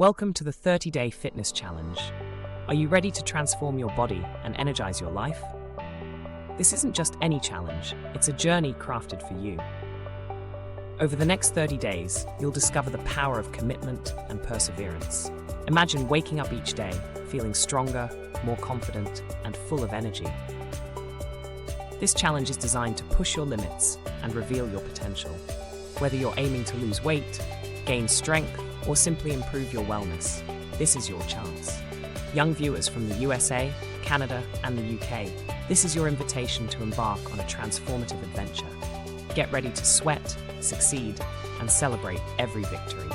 Welcome to the 30-Day Fitness Challenge. Are you ready to transform your body and energize your life? This isn't just any challenge, it's a journey crafted for you. Over the next 30 days, you'll discover the power of commitment and perseverance. Imagine waking up each day feeling stronger, more confident, and full of energy. This challenge is designed to push your limits and reveal your potential. Whether you're aiming to lose weight, gain strength, or simply improve your wellness, this is your chance. Young viewers from the USA, Canada, and the UK, this is your invitation to embark on a transformative adventure. Get ready to sweat, succeed, and celebrate every victory.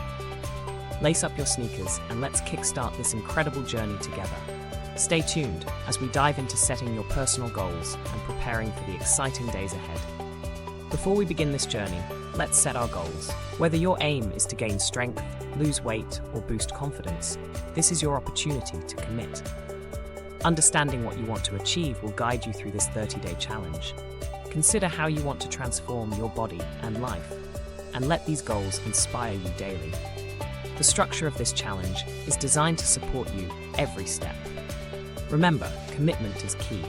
Lace up your sneakers and let's kickstart this incredible journey together. Stay tuned as we dive into setting your personal goals and preparing for the exciting days ahead. Before we begin this journey, let's set our goals. Whether your aim is to gain strength, lose weight, or boost confidence, this is your opportunity to commit. Understanding what you want to achieve will guide you through this 30-day challenge. Consider how you want to transform your body and life, and let these goals inspire you daily. The structure of this challenge is designed to support you every step. Remember, commitment is key.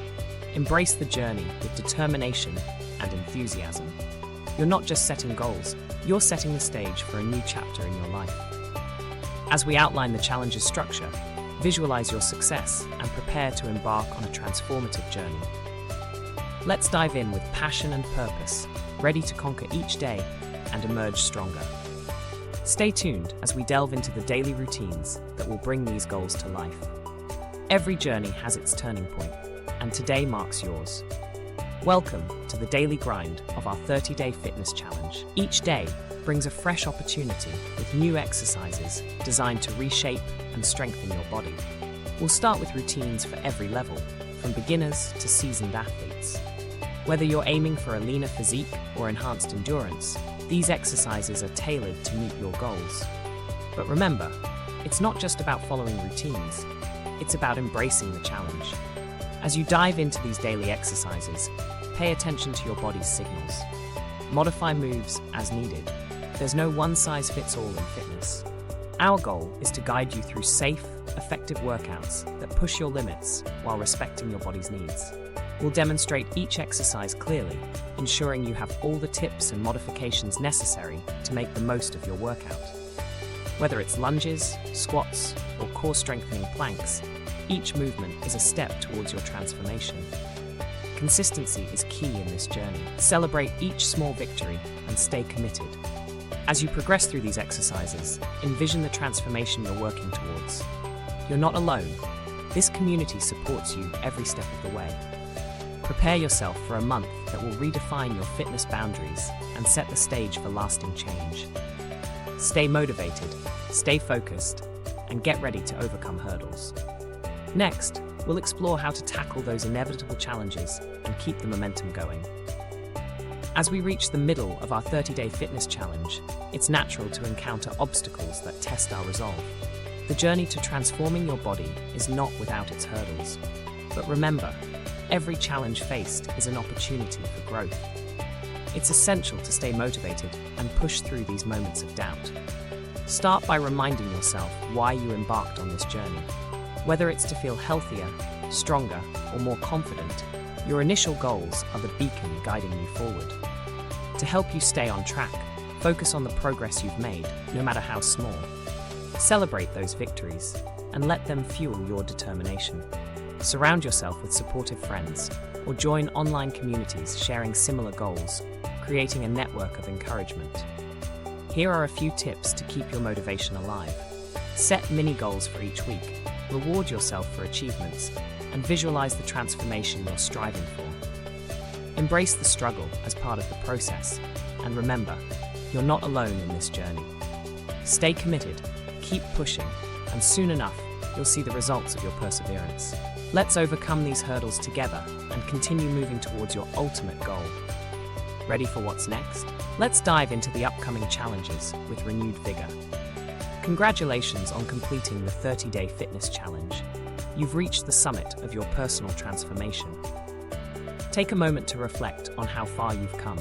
Embrace the journey with determination and enthusiasm. You're not just setting goals, you're setting the stage for a new chapter in your life. As we outline the challenge's structure, visualize your success and prepare to embark on a transformative journey. Let's dive in with passion and purpose, ready to conquer each day and emerge stronger. Stay tuned as we delve into the daily routines that will bring these goals to life. Every journey has its turning point, and today marks yours. Welcome to the daily grind of our 30-Day Fitness Challenge. Each day brings a fresh opportunity with new exercises designed to reshape and strengthen your body. We'll start with routines for every level, from beginners to seasoned athletes. Whether you're aiming for a leaner physique or enhanced endurance, these exercises are tailored to meet your goals. But remember, it's not just about following routines, it's about embracing the challenge. As you dive into these daily exercises, pay attention to your body's signals. Modify moves as needed. There's no one-size-fits-all in fitness. Our goal is to guide you through safe, effective workouts that push your limits while respecting your body's needs. We'll demonstrate each exercise clearly, ensuring you have all the tips and modifications necessary to make the most of your workout. Whether it's lunges, squats, or core-strengthening planks, each movement is a step towards your transformation. Consistency is key in this journey. Celebrate each small victory and stay committed. As you progress through these exercises, envision the transformation you're working towards. You're not alone. This community supports you every step of the way. Prepare yourself for a month that will redefine your fitness boundaries and set the stage for lasting change. Stay motivated, stay focused, and get ready to overcome hurdles. Next, we'll explore how to tackle those inevitable challenges and keep the momentum going. As we reach the middle of our 30-Day Fitness Challenge, it's natural to encounter obstacles that test our resolve. The journey to transforming your body is not without its hurdles. But remember, every challenge faced is an opportunity for growth. It's essential to stay motivated and push through these moments of doubt. Start by reminding yourself why you embarked on this journey. Whether it's to feel healthier, stronger, or more confident, your initial goals are the beacon guiding you forward. To help you stay on track, focus on the progress you've made, no matter how small. Celebrate those victories and let them fuel your determination. Surround yourself with supportive friends or join online communities sharing similar goals, creating a network of encouragement. Here are a few tips to keep your motivation alive. Set mini goals for each week. Reward yourself for achievements and visualize the transformation you're striving for. Embrace the struggle as part of the process, and remember, you're not alone in this journey. Stay committed, keep pushing, and soon enough, you'll see the results of your perseverance. Let's overcome these hurdles together and continue moving towards your ultimate goal. Ready for what's next? Let's dive into the upcoming challenges with renewed vigor. Congratulations on completing the 30-Day Fitness Challenge. You've reached the summit of your personal transformation. Take a moment to reflect on how far you've come.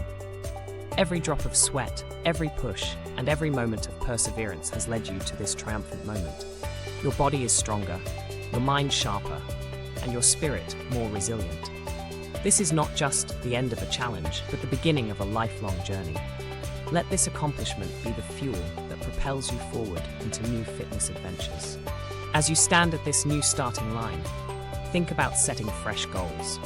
Every drop of sweat, every push, and every moment of perseverance has led you to this triumphant moment. Your body is stronger, your mind sharper, and your spirit more resilient. This is not just the end of a challenge, but the beginning of a lifelong journey. Let this accomplishment be the fuel that propels you forward into new fitness adventures. As you stand at this new starting line, think about setting fresh goals.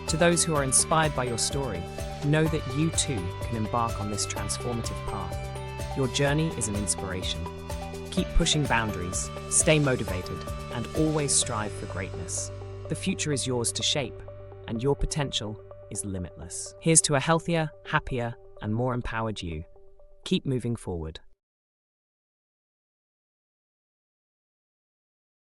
To those who are inspired by your story, know that you too can embark on this transformative path. Your journey is an inspiration. Keep pushing boundaries, stay motivated, and always strive for greatness. The future is yours to shape, and your potential is limitless. Here's to a healthier, happier, and more empowered you. Keep moving forward.